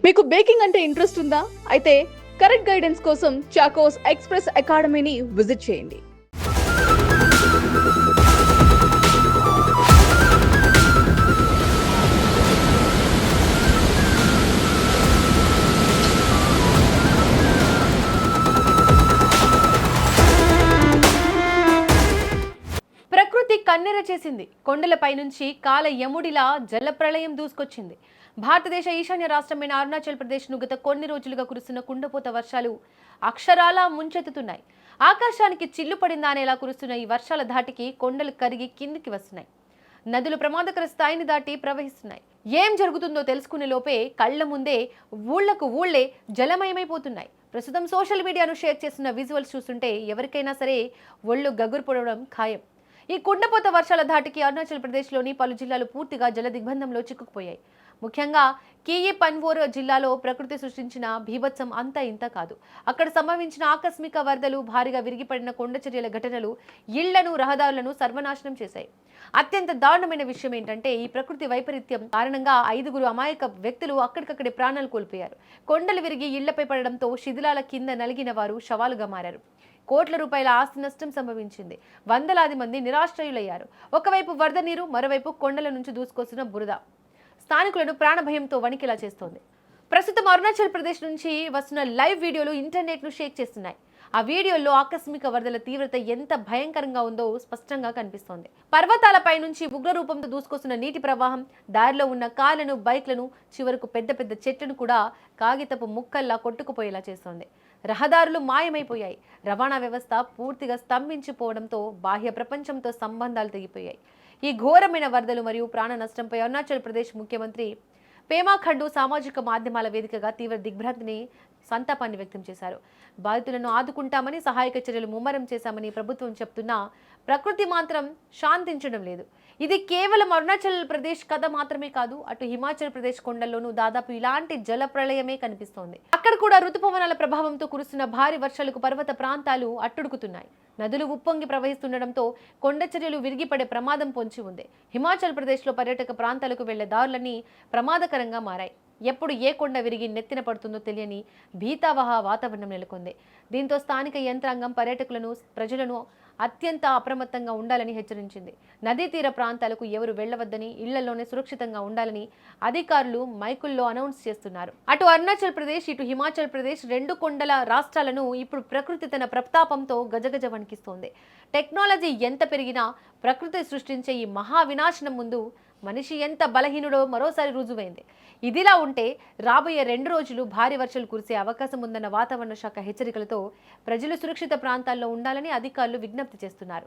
మీకు బేకింగ్ అంటే ఇంట్రెస్ట్ ఉందా? అయితే కరెక్ట్ గైడెన్స్ కోసం చాకోస్ ఎక్స్‌ప్రెస్ అకాడమీని విజిట్ చేయండి. ప్రకృతి కన్నెర చేసింది. కొండలపై నుంచి కాల యముడిలా జలప్రళయం దూసుకొచ్చింది. భారతదేశ ఈశాన్య రాష్ట్రమైన అరుణాచల్ ప్రదేశ్ను గత కొన్ని రోజులుగా కురుస్తున్న కుండపోత వర్షాలు అక్షరాలా ముంచెత్తుతున్నాయి. ఆకాశానికి చిల్లు పడిందానేలా కురుస్తున్న ఈ వర్షాల ధాటికి కొండలు కరిగి కిందికి వస్తున్నాయి. నదులు ప్రమాదకర స్థాయిని దాటి ప్రవహిస్తున్నాయి. ఏం జరుగుతుందో తెలుసుకునే లోపే కళ్ల ముందే ఊళ్లకు ఊళ్లే జలమయమైపోతున్నాయి. ప్రస్తుతం సోషల్ మీడియాను షేర్ చేస్తున్న విజువల్స్ చూస్తుంటే ఎవరికైనా సరే ఒళ్ళు గగురు పొడవడం ఖాయం. ఈ కుండపోత వర్షాల ధాటికి అరుణాచల్ ప్రదేశ్లోని పలు జిల్లాలు పూర్తిగా జల దిగ్బంధంలో చిక్కుకుపోయాయి. ముఖ్యంగా కియి పన్వోర్ జిల్లాలో ప్రకృతి సృష్టించిన బీభత్సం అంతా ఇంత కాదు. అక్కడ సంభవించిన ఆకస్మిక వరదలు, భారీగా విరిగిపడిన కొండ చర్యల ఘటనలు ఇళ్లను, రహదారులను సర్వనాశనం చేశాయి. అత్యంత దారుణమైన విషయం ఏంటంటే ఈ ప్రకృతి వైపరీత్యం కారణంగా 5 అమాయక వ్యక్తులు అక్కడికక్కడే ప్రాణాలు కోల్పోయారు. కొండలు విరిగి ఇళ్లపై పడడంతో శిథిలాల కింద నలిగిన వారు శవాలుగా మారారు. కోట్ల రూపాయల ఆస్తి నష్టం సంభవించింది. వందలాది మంది నిరాశ్రయులయ్యారు. ఒకవైపు వరద నీరు, మరోవైపు కొండల నుంచి దూసుకొస్తున్న బురద స్థానికులను ప్రాణభయంతో వణికిలా చేస్తోంది. ప్రస్తుతం అరుణాచల్ ప్రదేశ్ నుంచి వస్తున్న లైవ్ వీడియోలు ఇంటర్నెట్ను షేక్ చేస్తున్నాయి. ఆ వీడియోల్లో ఆకస్మిక వరదల తీవ్రత ఎంత భయంకరంగా ఉందో స్పష్టంగా కనిపిస్తోంది. పర్వతాలపై నుంచి ఉగ్ర రూపంతో దూసుకొస్తున్న నీటి ప్రవాహం దారిలో ఉన్న కార్లను, బైక్లను, చివరకు పెద్ద పెద్ద చెట్లను కూడా కాగితపు ముక్కల్లా కొట్టుకుపోయేలా చేస్తోంది. రహదారులు మాయమైపోయాయి. రవాణా వ్యవస్థ పూర్తిగా స్తంభించిపోవడంతో బాహ్య ప్రపంచంతో సంబంధాలు తెగిపోయాయి. ఈ ఘోరమైన వరదలు మరియు ప్రాణ నష్టంపై అరుణాచల్ ప్రదేశ్ ముఖ్యమంత్రి పేమా ఖండు సామాజిక మాధ్యమాల వేదికగా తీవ్ర దిగ్భ్రాంతిని, సంతాపాన్ని వ్యక్తం చేశారు. బాధితులను ఆదుకుంటామని, సహాయక చర్యలు ముమ్మరం చేశామని ప్రభుత్వం చెప్తున్నా ప్రకృతి మాత్రం శాంతించడం లేదు. ఇది కేవలం అరుణాచల్ ప్రదేశ్ కథ మాత్రమే కాదు, అటు హిమాచల్ ప్రదేశ్ కొండల్లోనూ దాదాపు ఇలాంటి జల ప్రళయమే కనిపిస్తోంది. అక్కడ కూడా ఋతుపవనాల ప్రభావంతో కురుస్తున్న భారీ వర్షాలకు పర్వత ప్రాంతాలు అట్టుడుకుతున్నాయి. నదులు ఉప్పొంగి ప్రవహిస్తుండటంతో కొండ చర్యలు విరిగిపడే ప్రమాదం పొంచి ఉంది. హిమాచల్ ప్రదేశ్లో పర్యాటక ప్రాంతాలకు వెళ్లే దారులన్నీ ప్రమాదకరంగా మారాయి. ఎప్పుడు ఏ కొండ విరిగి నెత్తిన పడుతుందో తెలియని భీతావహ వాతావరణం నెలకొంది. దీంతో స్థానిక యంత్రాంగం పర్యాటకులను, ప్రజలను అత్యంత అప్రమత్తంగా ఉండాలని హెచ్చరించింది. నదీ తీర ప్రాంతాలకు ఎవరు వెళ్లవద్దని, ఇళ్లలోనే సురక్షితంగా ఉండాలని అధికారులు మైకుల్లో అనౌన్స్ చేస్తున్నారు. అటు అరుణాచల్ ప్రదేశ్, ఇటు హిమాచల్ ప్రదేశ్ 2 కొండల రాష్ట్రాలను ఇప్పుడు ప్రకృతి తన ప్రతాపంతో గజగజ వణికిస్తోంది. టెక్నాలజీ ఎంత పెరిగినా ప్రకృతి సృష్టించే ఈ మహా వినాశనం ముందు మనిషి ఎంత బలహీనుడో మరోసారి రుజువైంది. ఇదిలా ఉంటే రాబోయే 2 రోజులు భారీ వర్షాలు కురిసే అవకాశం ఉందన్న వాతావరణ శాఖ హెచ్చరికలతో ప్రజలు సురక్షిత ప్రాంతాల్లో ఉండాలని అధికారులు విజ్ఞప్తి చేస్తున్నారు.